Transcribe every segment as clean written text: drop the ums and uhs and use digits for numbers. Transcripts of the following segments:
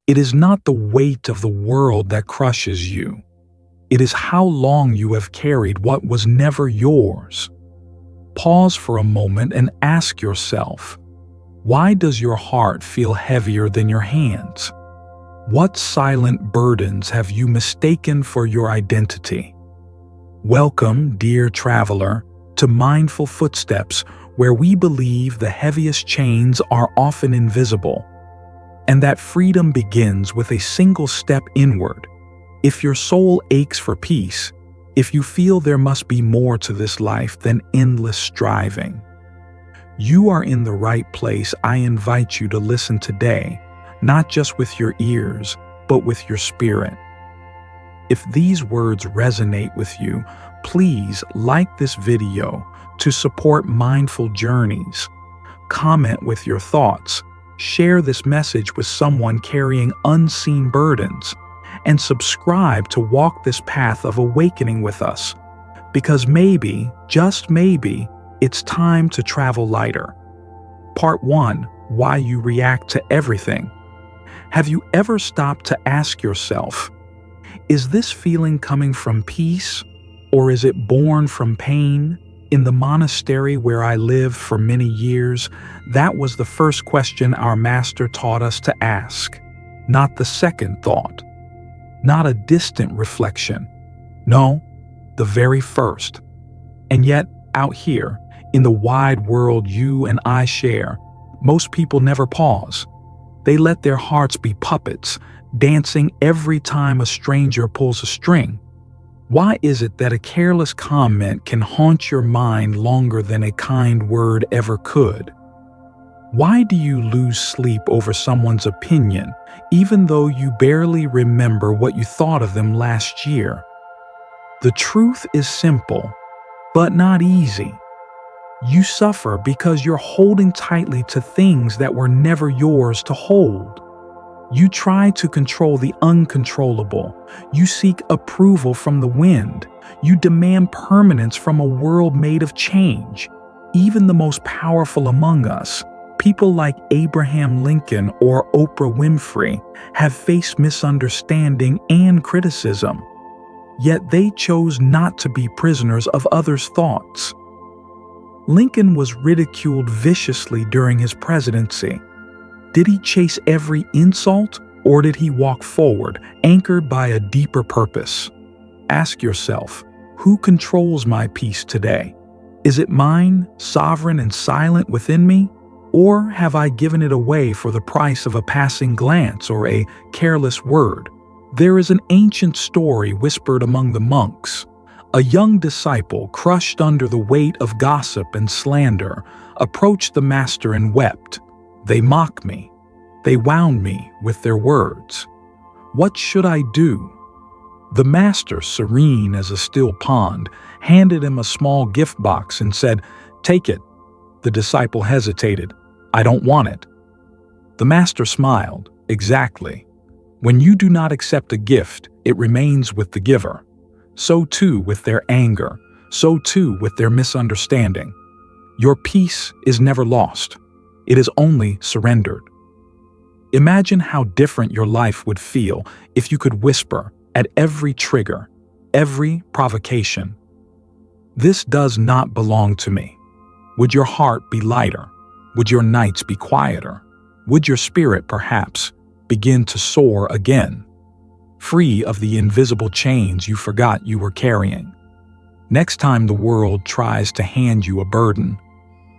It is not the weight of the world that crushes you. It is how long you have carried what was never yours. Pause for a moment and ask yourself, why does your heart feel heavier than your hands? What silent burdens have you mistaken for your identity? Welcome, dear traveler, to Mindful Footsteps, where we believe the heaviest chains are often invisible, and that freedom begins with a single step inward. If your soul aches for peace, if you feel there must be more to this life than endless striving, you are in the right place. I invite you to listen today, not just with your ears, but with your spirit. If these words resonate with you, please like this video to support Mindful Journeys. Comment with your thoughts, share this message with someone carrying unseen burdens, and subscribe to walk this path of awakening with us. Because maybe, just maybe, it's time to travel lighter. Part 1. Why you react to everything. Have you ever stopped to ask yourself, is this feeling coming from peace, or is it born from pain? In the monastery where I lived for many years, that was the first question our master taught us to ask, not the second thought, not a distant reflection. No, the very first. And yet, out here, in the wide world you and I share, most people never pause. They let their hearts be puppets, dancing every time a stranger pulls a string. Why is it that a careless comment can haunt your mind longer than a kind word ever could? Why do you lose sleep over someone's opinion, even though you barely remember what you thought of them last year? The truth is simple, but not easy. You suffer because you're holding tightly to things that were never yours to hold. You try to control the uncontrollable. You seek approval from the wind. You demand permanence from a world made of change. Even the most powerful among us, people like Abraham Lincoln or Oprah Winfrey, have faced misunderstanding and criticism. Yet they chose not to be prisoners of others' thoughts. Lincoln was ridiculed viciously during his presidency. Did he chase every insult, or did he walk forward, anchored by a deeper purpose? Ask yourself, who controls my peace today? Is it mine, sovereign and silent within me? Or have I given it away for the price of a passing glance or a careless word? There is an ancient story whispered among the monks. A young disciple, crushed under the weight of gossip and slander, approached the master and wept. They mock me. They wound me with their words. What should I do? The master, serene as a still pond, handed him a small gift box and said, "Take it." The disciple hesitated. "I don't want it." The master smiled. "Exactly. When you do not accept a gift, it remains with the giver. So too with their anger. So too with their misunderstanding. Your peace is never lost. It is only surrendered." Imagine how different your life would feel if you could whisper at every trigger, every provocation, "This does not belong to me." Would your heart be lighter? Would your nights be quieter? Would your spirit, perhaps, begin to soar again, free of the invisible chains you forgot you were carrying? Next time the world tries to hand you a burden,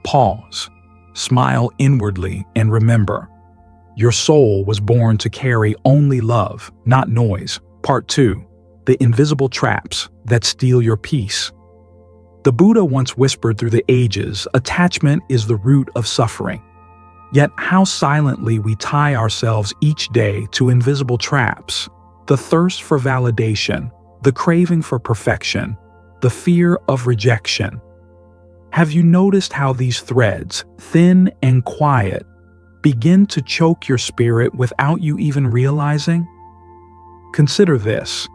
pause. Smile inwardly and remember, your soul was born to carry only love, not noise. Part 2. The invisible traps that steal your peace. The Buddha once whispered through the ages, attachment is the root of suffering. Yet how silently we tie ourselves each day to invisible traps. The thirst for validation, the craving for perfection, the fear of rejection. Have you noticed how these threads, thin and quiet, begin to choke your spirit without you even realizing? Consider this.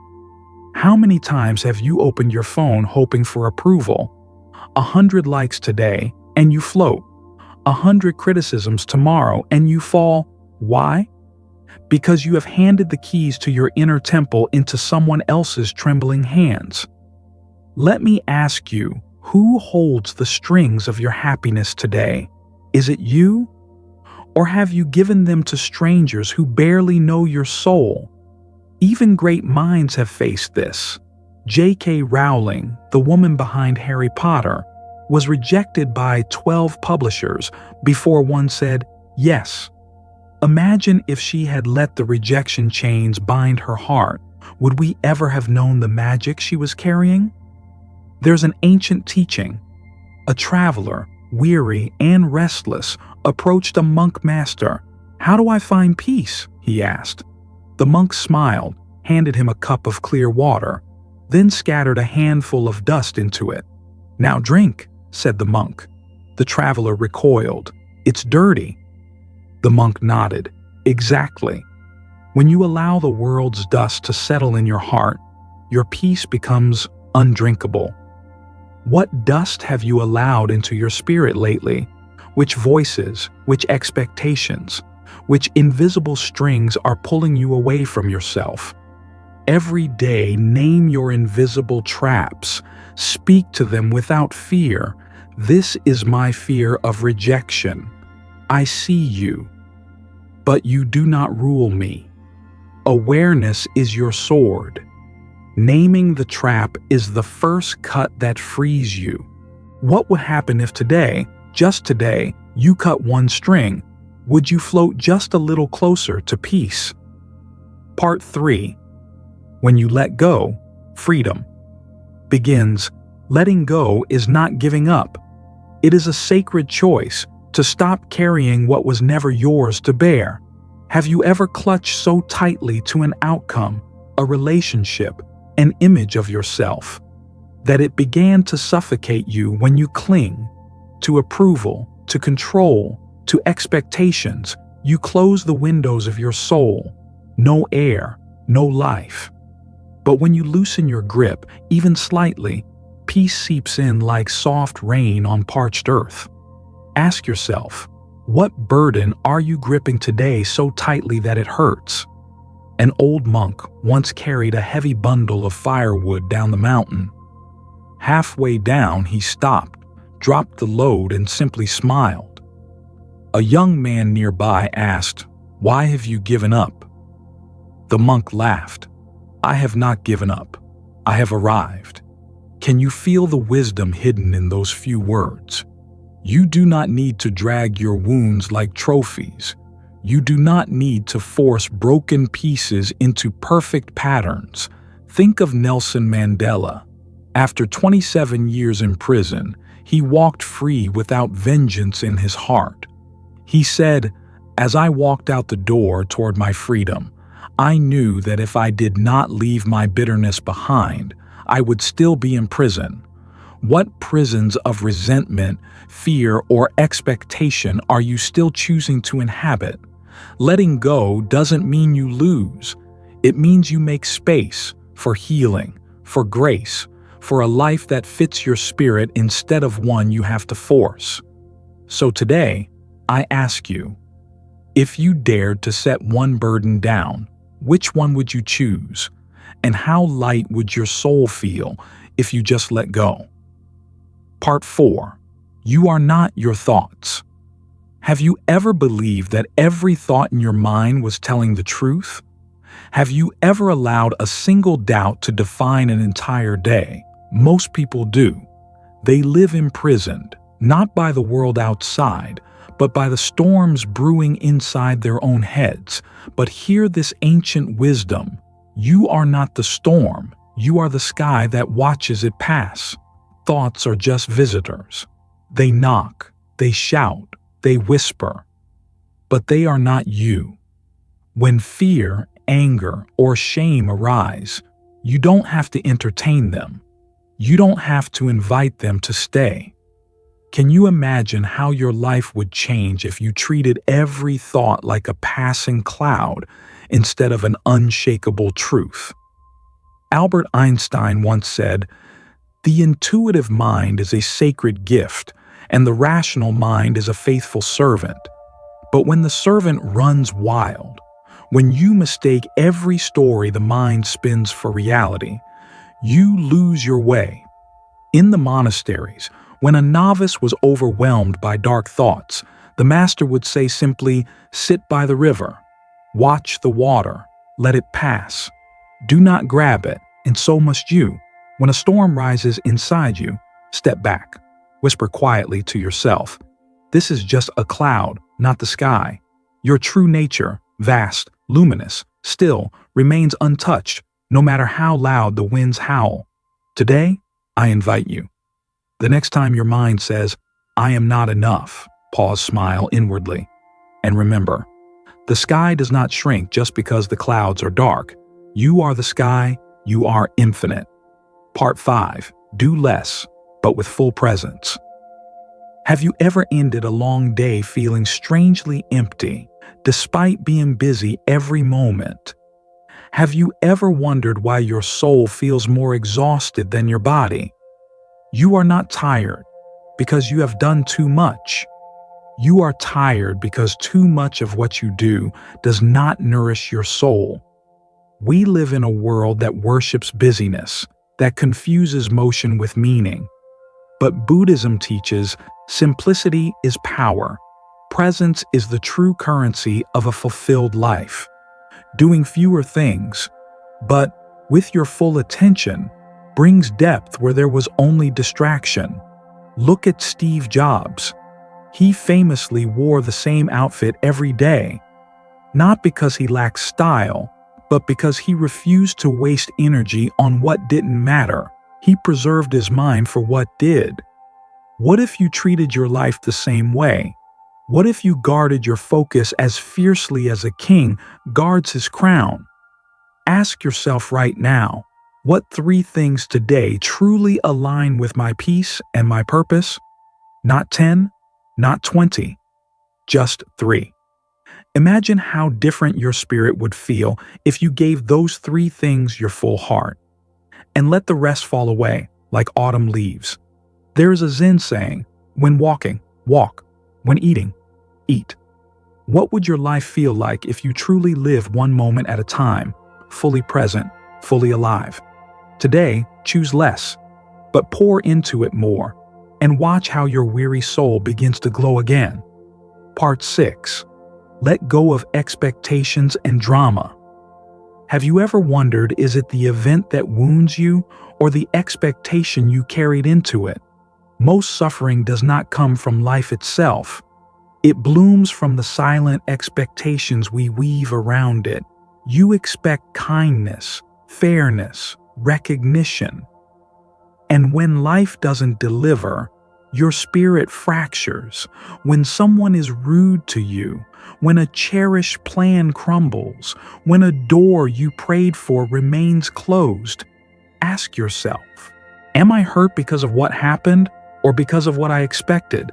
How many times have you opened your phone hoping for approval? 100 likes today and you float. 100 criticisms tomorrow and you fall. Why? because you have handed the keys to your inner temple into someone else's trembling hands. Let me ask you, who holds the strings of your happiness today? Is it you? Or have you given them to strangers who barely know your soul? Even great minds have faced this. J.K. Rowling, the woman behind Harry Potter, was rejected by 12 publishers before one said yes. Imagine if she had let the rejection chains bind her heart. Would we ever have known the magic she was carrying? There's an ancient teaching. A traveler, weary and restless, approached a monk master. "How do I find peace?" he asked. The monk smiled, handed him a cup of clear water, then scattered a handful of dust into it. "Now drink," said the monk. The traveler recoiled. "It's dirty." The monk nodded. "Exactly. When you allow the world's dust to settle in your heart, your peace becomes undrinkable." What dust have you allowed into your spirit lately? Which voices, which expectations, which invisible strings are pulling you away from yourself? Every day, name your invisible traps. Speak to them without fear. "This is my fear of rejection. I see you, but you do not rule me." Awareness is your sword. Naming the trap is the first cut that frees you. What would happen if today, just today, you cut one string? Would you float just a little closer to peace? Part 3. When you let go, freedom begins. Letting go is not giving up. It is a sacred choice to stop carrying what was never yours to bear. Have you ever clutched so tightly to an outcome, a relationship, an image of yourself, that it began to suffocate you when you cling to approval, to control, to expectations? You close the windows of your soul. No air, no life. But when you loosen your grip, even slightly, peace seeps in like soft rain on parched earth. Ask yourself, what burden are you gripping today so tightly that it hurts? An old monk once carried a heavy bundle of firewood down the mountain. Halfway down, he stopped, dropped the load, and simply smiled. A young man nearby asked, "Why have you given up?" The monk laughed. "I have not given up. I have arrived." Can you feel the wisdom hidden in those few words? You do not need to drag your wounds like trophies. You do not need to force broken pieces into perfect patterns. Think of Nelson Mandela. After 27 years in prison, he walked free without vengeance in his heart. He said, "As I walked out the door toward my freedom, I knew that if I did not leave my bitterness behind, I would still be in prison." What prisons of resentment, fear, or expectation are you still choosing to inhabit? Letting go doesn't mean you lose. It means you make space for healing, for grace, for a life that fits your spirit instead of one you have to force. So today, I ask you, if you dared to set one burden down, which one would you choose? And how light would your soul feel if you just let go? Part 4. You are not your thoughts. Have you ever believed that every thought in your mind was telling the truth? Have you ever allowed a single doubt to define an entire day? Most people do. They live imprisoned, not by the world outside, but by the storms brewing inside their own heads. But hear this ancient wisdom. You are not the storm. You are the sky that watches it pass. Thoughts are just visitors. They knock, they shout, they whisper, but they are not you. When fear, anger, or shame arise, you don't have to entertain them. You don't have to invite them to stay. Can you imagine how your life would change if you treated every thought like a passing cloud instead of an unshakable truth? Albert Einstein once said, "The intuitive mind is a sacred gift, and the rational mind is a faithful servant. But when the servant runs wild, When you mistake every story the mind spins for reality, you lose your way. In the monasteries, when a novice was overwhelmed by dark thoughts, the master would say simply, "Sit by the river, watch the water, let it pass. Do not grab it, and so must you. When a storm rises inside you, step back. Whisper quietly to yourself, 'This is just a cloud, not the sky.' Your true nature, vast, luminous, still, remains untouched, no matter how loud the winds howl. Today, I invite you. The next time your mind says, 'I am not enough,' pause, smile inwardly. And remember, the sky does not shrink just because the clouds are dark. You are the sky, you are infinite." Part 5. Do less, but with full presence. Have you ever ended a long day feeling strangely empty, despite being busy every moment? Have you ever wondered why your soul feels more exhausted than your body? You are not tired because you have done too much. You are tired because too much of what you do does not nourish your soul. We live in a world that worships busyness, that confuses motion with meaning. But Buddhism teaches simplicity is power. Presence is the true currency of a fulfilled life. Doing fewer things, but with your full attention, brings depth where there was only distraction. Look at Steve Jobs. He famously wore the same outfit every day, not because he lacked style, but because he refused to waste energy on what didn't matter. He preserved his mind for what did. What if you treated your life the same way? What if you guarded your focus as fiercely as a king guards his crown? Ask yourself right now, what 3 things today truly align with my peace and my purpose? Not 10, not 20, just 3. Imagine how different your spirit would feel if you gave those 3 things your full heart. And let the rest fall away like autumn leaves. There is a Zen saying, when walking, walk. When eating, eat. What would your life feel like if you truly lived one moment at a time, fully present, fully alive? Today, choose less, but pour into it more, and watch how your weary soul begins to glow again. Part 6. Let go of expectations and drama. Have you ever wondered, is it the event that wounds you or the expectation you carried into it? Most suffering does not come from life itself. It blooms from the silent expectations we weave around it. You expect kindness, fairness, recognition. And when life doesn't deliver, your spirit fractures. When someone is rude to you, when a cherished plan crumbles, when a door you prayed for remains closed, ask yourself, am I hurt because of what happened or because of what I expected?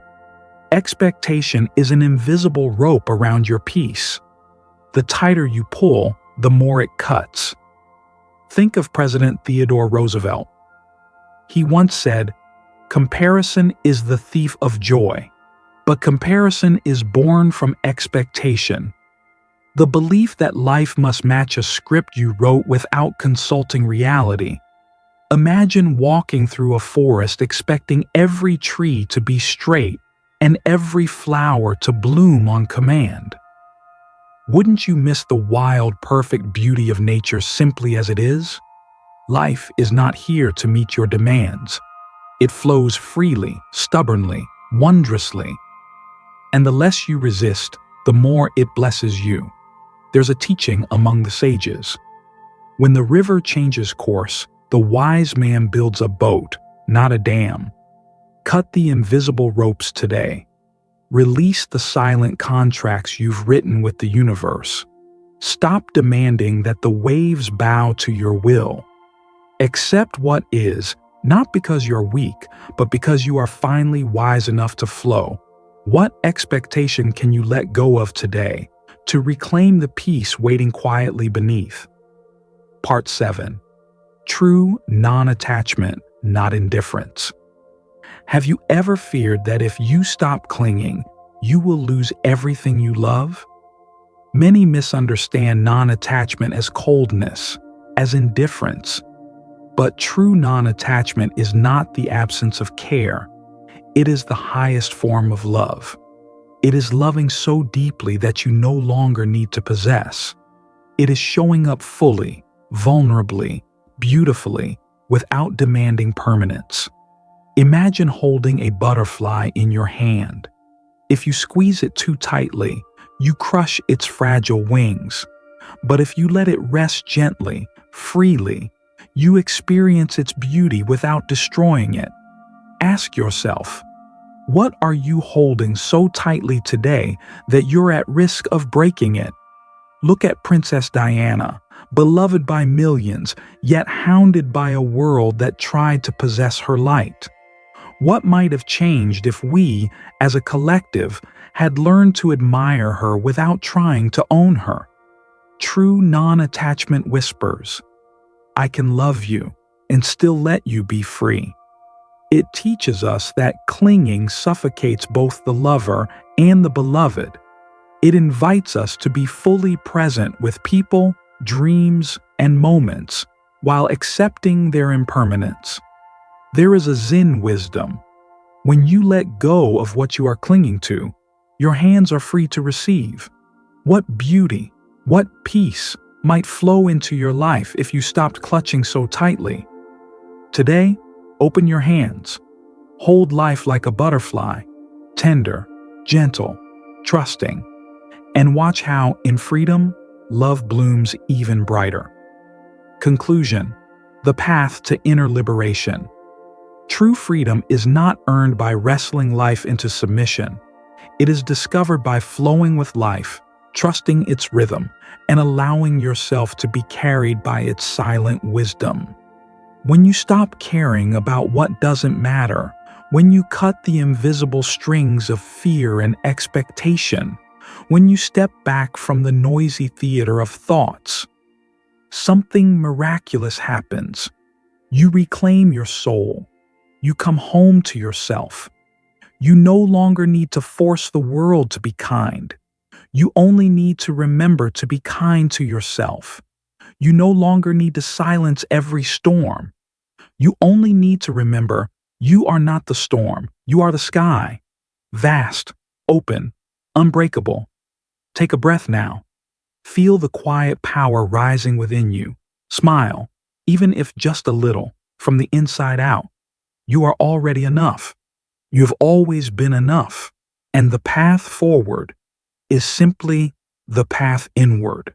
Expectation is an invisible rope around your peace. The tighter you pull, the more it cuts. Think of President Theodore Roosevelt. He once said, "Comparison is the thief of joy, but comparison is born from expectation." The belief that life must match a script you wrote without consulting reality. Imagine walking through a forest expecting every tree to be straight and every flower to bloom on command. Wouldn't you miss the wild, perfect beauty of nature simply as it is? Life is not here to meet your demands. It flows freely, stubbornly, wondrously. And the less you resist, the more it blesses you. There's a teaching among the sages. When the river changes course, the wise man builds a boat, not a dam. Cut the invisible ropes today. Release the silent contracts you've written with the universe. Stop demanding that the waves bow to your will. Accept what is, not because you're weak, but because you are finally wise enough to flow. What expectation can you let go of today to reclaim the peace waiting quietly beneath? Part 7. True non-attachment, not indifference. Have you ever feared that if you stop clinging, you will lose everything you love? Many misunderstand non-attachment as coldness, as indifference. But true non-attachment is not the absence of care. It is the highest form of love. It is loving so deeply that you no longer need to possess. It is showing up fully, vulnerably, beautifully, without demanding permanence. Imagine holding a butterfly in your hand. If you squeeze it too tightly, you crush its fragile wings. But if you let it rest gently, freely, you experience its beauty without destroying it. Ask yourself, what are you holding so tightly today that you're at risk of breaking it? Look at Princess Diana, beloved by millions, yet hounded by a world that tried to possess her light. What might have changed if we, as a collective, had learned to admire her without trying to own her? True non-attachment whispers, "I can love you and still let you be free." It teaches us that clinging suffocates both the lover and the beloved. It invites us to be fully present with people, dreams, and moments while accepting their impermanence. There is a Zen wisdom. When you let go of what you are clinging to, your hands are free to receive. What beauty, what peace might flow into your life if you stopped clutching so tightly. Today, open your hands. Hold life like a butterfly, tender, gentle, trusting, and watch how, in freedom, love blooms even brighter. Conclusion: the path to inner liberation. True freedom is not earned by wrestling life into submission. It is discovered by flowing with life, trusting its rhythm, and allowing yourself to be carried by its silent wisdom. When you stop caring about what doesn't matter, when you cut the invisible strings of fear and expectation, when you step back from the noisy theater of thoughts, something miraculous happens. You reclaim your soul. You come home to yourself. You no longer need to force the world to be kind. You only need to remember to be kind to yourself. You no longer need to silence every storm. You only need to remember you are not the storm, you are the sky. Vast, open, unbreakable. Take a breath now. Feel the quiet power rising within you. Smile, even if just a little, from the inside out. You are already enough. You have always been enough. And the path forward is simply the path inward.